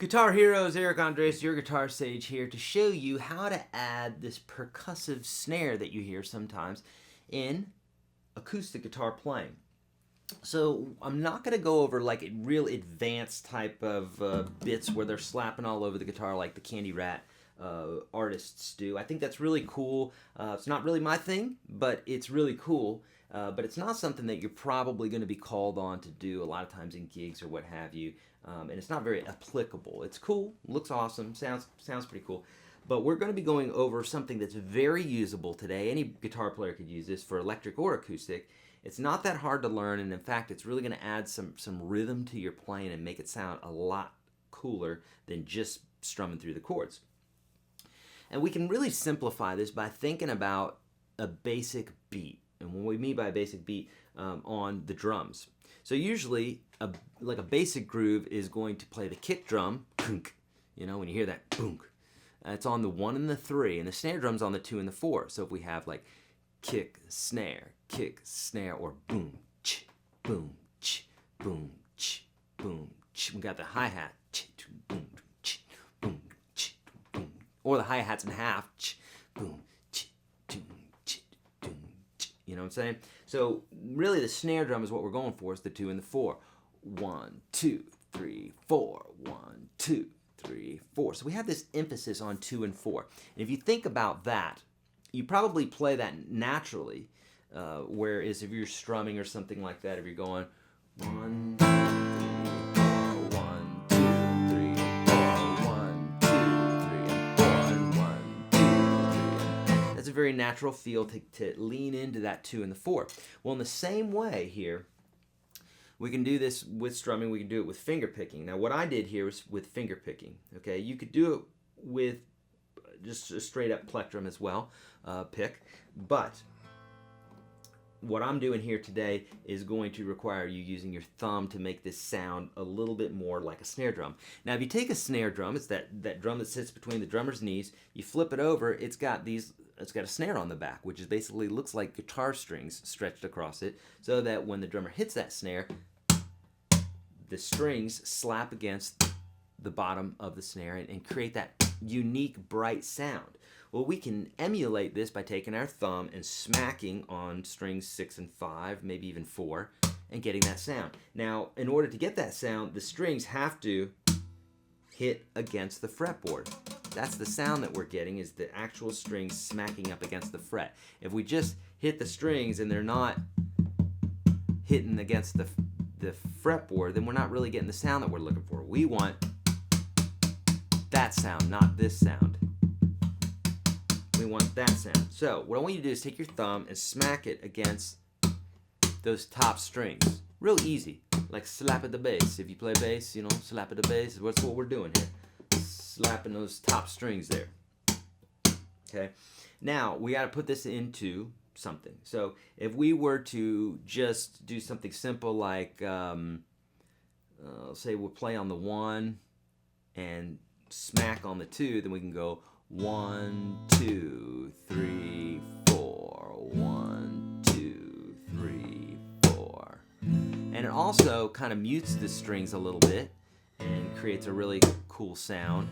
Guitar Heroes, Eric Andres, your Guitar Sage here to show you how to add this percussive snare that you hear sometimes in acoustic guitar playing. So I'm not going to go over like a real advanced type of bits where they're slapping all over the guitar like the Candy Rat artists do. I think that's really cool. It's not really my thing, but it's really cool. But it's not something that you're probably going to be called on to do a lot of times in gigs or what have you. And it's not very applicable. It's cool, looks awesome, sounds pretty cool. But we're going to be going over something that's very usable today. Any guitar player could use this for electric or acoustic. It's not that hard to learn, and in fact, it's really going to add some rhythm to your playing and make it sound a lot cooler than just strumming through the chords. And we can really simplify this by thinking about a basic beat. And what we mean by a basic beat on the drums. So usually, like a basic groove is going to play the kick drum, you know, when you hear that, boom. It's on the 1 and the 3, and the snare drum's on the 2 and the 4. So if we have like kick, snare, or boom, ch, boom, ch, boom, ch, boom, ch. We got the hi-hat, ch, boom, ch, boom, ch, boom. Or the hi-hat's in half, ch, boom, ch, boom, ch, boom, ch. You know what I'm saying? So really the snare drum is what we're going for, is the 2 and the 4. 1, 2, 3, 4, 1, 2, 3, 4. So we have this emphasis on 2 and 4. And if you think about that, you probably play that naturally, whereas if you're strumming or something like that, if you're going 1, 2, 3, 4, 1, 2, 3, 4, 1, 2, 3, and 4, 1, 2, 3. That's a very natural feel to lean into that 2 and the 4. Well, in the same way here, we can do this with strumming. We can do it with finger picking. Now, what I did here was with finger picking. Okay, you could do it with just a straight up plectrum as well, pick. But what I'm doing here today is going to require you using your thumb to make this sound a little bit more like a snare drum. Now, if you take a snare drum, it's that drum that sits between the drummer's knees. You flip it over. It's got a snare on the back, which is basically looks like guitar strings stretched across it, so that when the drummer hits that snare, the strings slap against the bottom of the snare and create that unique, bright sound. Well, we can emulate this by taking our thumb and smacking on strings 6 and 5, maybe even 4, and getting that sound. Now, in order to get that sound, the strings have to hit against the fretboard. That's the sound that we're getting, is the actual strings smacking up against the fret. If we just hit the strings and they're not hitting against the fretboard, then we're not really getting the sound that we're looking for. We want that sound, not this sound. We want that sound. So what I want you to do is take your thumb and smack it against those top strings. Real easy, like slap at the bass. If you play bass, you know, slap at the bass. That's what we're doing here. Slapping those top strings there. Okay. Now we got to put this into something. So if we were to just do something simple like, say we'll play on the 1 and smack on the 2, then we can go 1, 2, 3, 4, 1, 2, 3, 4. And it also kind of mutes the strings a little bit and creates a really cool sound.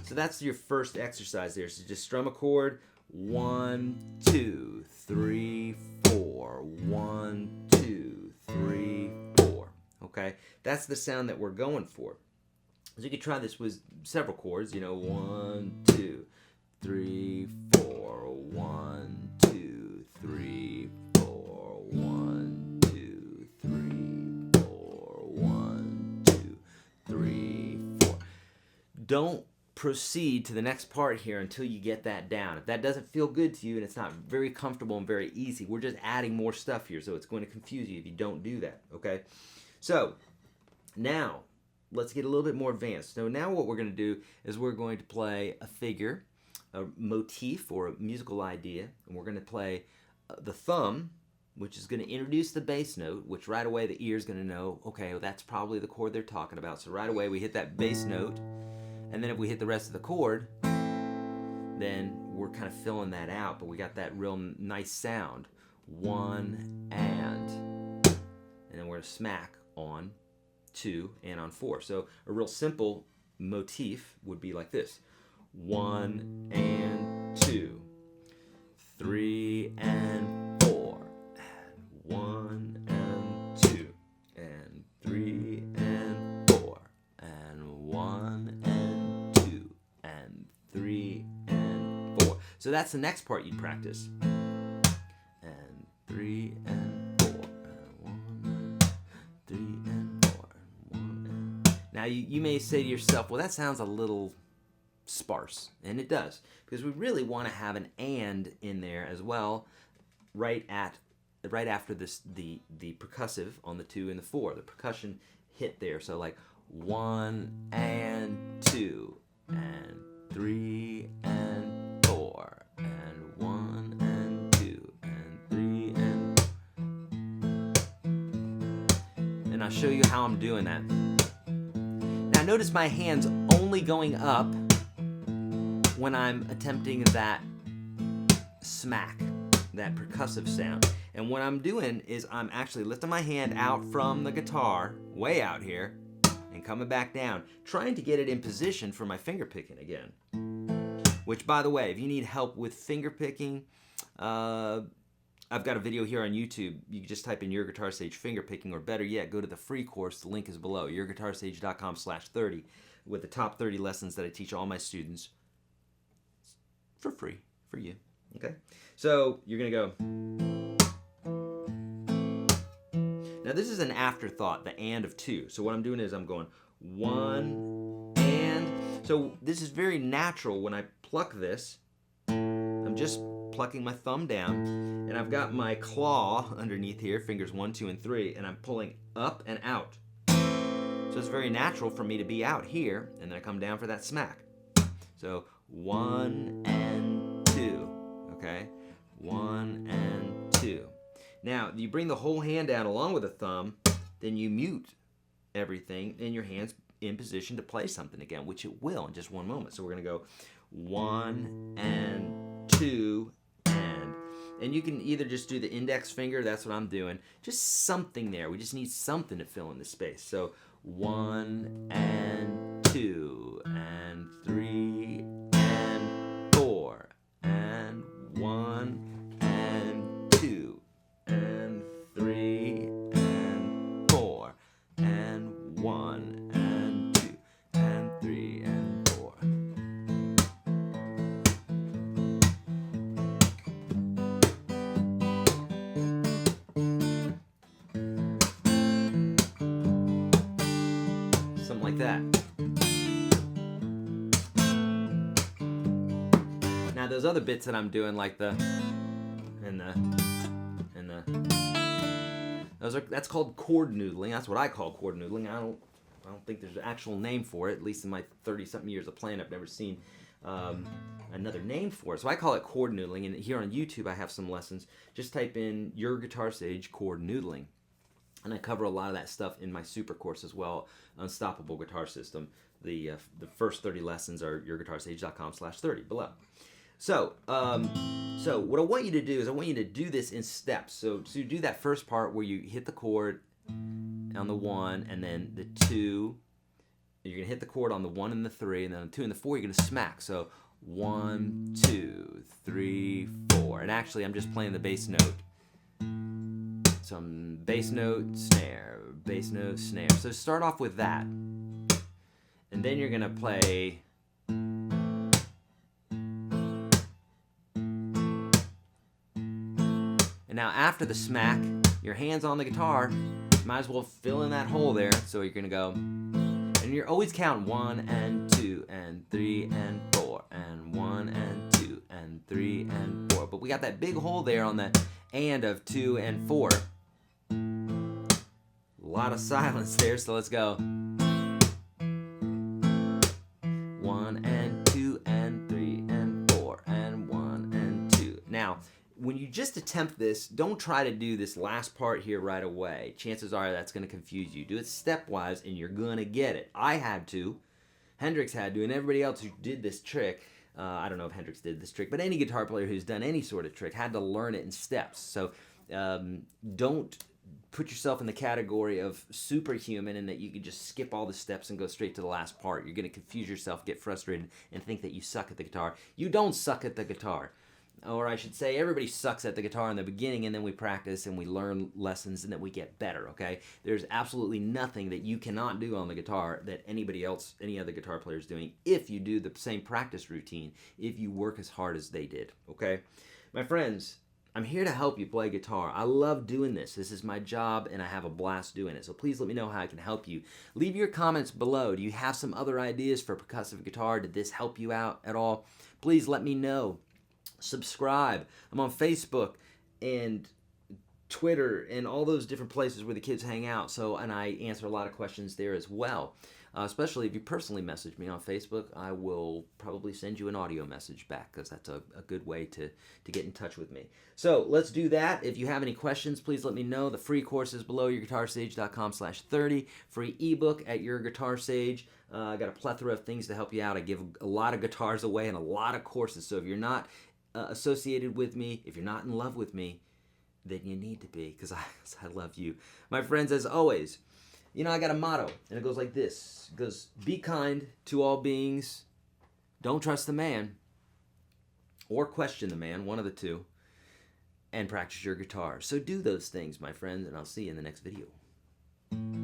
So that's your first exercise there. So just strum a chord, 1, 2, 3, 4, 1, 2, 3, 4. Okay, that's the sound that we're going for. So you could try this with several chords, you know, 1, 2, 3, 4, 1, 2, 3, 4, 1, 2, 3, 4, 1, 2, 3, 4. Don't proceed to the next part here until you get that down. If that doesn't feel good to you and it's not very comfortable and very easy, we're just adding more stuff here, so it's going to confuse you if you don't do that, okay? So, now, let's get a little bit more advanced. So now what we're going to do is we're going to play a figure, a motif, or a musical idea, and we're going to play the thumb, which is going to introduce the bass note, which right away the ear is going to know, okay, well, that's probably the chord they're talking about. So right away we hit that bass note, and then if we hit the rest of the chord, then we're kind of filling that out, but we got that real nice sound. 1 and then we're going to smack on 2 and on 4. So a real simple motif would be like this: 1 and 2, 3 and 4, and 1 and 2, and 3 and 4, and 1 and 2, and 3 and 4. So that's the next part you'd practice. And 3 and 4, and 1, 3 and 4, and 1 and... Now you may say to yourself, well, that sounds a little sparse, and it does, because we really want to have an and in there as well, right after this the percussive on the 2 and the 4, the percussion hit there. So like 1 and 2, and 3 and 4, and 1 and 2, and 3 and I'll show you how I'm doing that. Now notice my hands only going up when I'm attempting that smack, that percussive sound. And what I'm doing is I'm actually lifting my hand out from the guitar, way out here, and coming back down, trying to get it in position for my finger picking again. Which, by the way, if you need help with finger picking, I've got a video here on YouTube. You can just type in YourGuitarSage finger picking, or better yet, go to the free course. The link is below, YourGuitarSage.com/30, with the top 30 lessons that I teach all my students for free, for you, okay? So you're gonna go. Now this is an afterthought, the and of 2. So what I'm doing is I'm going 1 and. So this is very natural when I pluck this. I'm just plucking my thumb down, and I've got my claw underneath here, fingers 1, 2, and 3, and I'm pulling up and out. So it's very natural for me to be out here, and then I come down for that smack. So 1 and 2, okay? 1 and 2. Now, you bring the whole hand down along with the thumb, then you mute everything, and your hand's in position to play something again, which it will in just one moment. So we're gonna go 1 and 2 and you can either just do the index finger, that's what I'm doing, just something there. We just need something to fill in the space. So 1 and 2 and 3 and 4 and 1 and 2 and 3 and 4 and 1 and 2 and 3 and 4. Something like that. Now those other bits that I'm doing, like the and that's called chord noodling. That's what I call chord noodling. I don't think there's an actual name for it. At least in my 30-something years of playing, I've never seen another name for it. So I call it chord noodling. And here on YouTube, I have some lessons. Just type in YourGuitarSage chord noodling, and I cover a lot of that stuff in my super course as well, Unstoppable Guitar System. The first 30 lessons are YourGuitarSage.com/30 below. So what I want you to do is I want you to do this in steps. So to do that first part where you hit the chord on the 1 and then the 2, you're gonna hit the chord on the 1 and the 3, and then the 2 and the 4 you're gonna smack. So 1, 2, 3, 4, and actually I'm just playing the bass note. Some bass note, snare, bass note, snare. So start off with that, and then you're gonna play. And now after the smack, your hand's on the guitar, might as well fill in that hole there. So you're gonna go, and you're always counting 1 and 2 and 3 and 4 and 1 and 2 and 3 and 4. But we got that big hole there on the and of 2 and 4. A lot of silence there, so let's go. 1 and 2 and 3 and 4 and 1 and 2. Now, when you just attempt this, don't try to do this last part here right away. Chances are that's going to confuse you. Do it stepwise and you're going to get it. I had to, Hendrix had to, and everybody else who did this trick, I don't know if Hendrix did this trick, but any guitar player who's done any sort of trick had to learn it in steps. So don't put yourself in the category of superhuman and that you can just skip all the steps and go straight to the last part. You're going to confuse yourself, get frustrated, and think that you suck at the guitar. You don't suck at the guitar. Or I should say, everybody sucks at the guitar in the beginning, and then we practice and we learn lessons and then we get better, okay? There's absolutely nothing that you cannot do on the guitar that anybody else, any other guitar player is doing if you do the same practice routine, if you work as hard as they did, okay? My friends, I'm here to help you play guitar. I love doing this. This is my job, and I have a blast doing it. So please let me know how I can help you. Leave your comments below. Do you have some other ideas for percussive guitar? Did this help you out at all? Please let me know. Subscribe. I'm on Facebook and Twitter and all those different places where the kids hang out. And I answer a lot of questions there as well. Especially if you personally message me on Facebook, I will probably send you an audio message back because that's a good way to get in touch with me. So let's do that. If you have any questions, please let me know. The free course is below YourGuitarSage.com/30. Free ebook at YourGuitarSage. I got a plethora of things to help you out. I give a lot of guitars away and a lot of courses. So if you're not associated with me, if you're not in love with me, then you need to be, because I love you. My friends, as always, you know, I got a motto, and it goes like this. It goes, be kind to all beings, don't trust the man, or question the man, one of the two, and practice your guitar. So do those things, my friends, and I'll see you in the next video.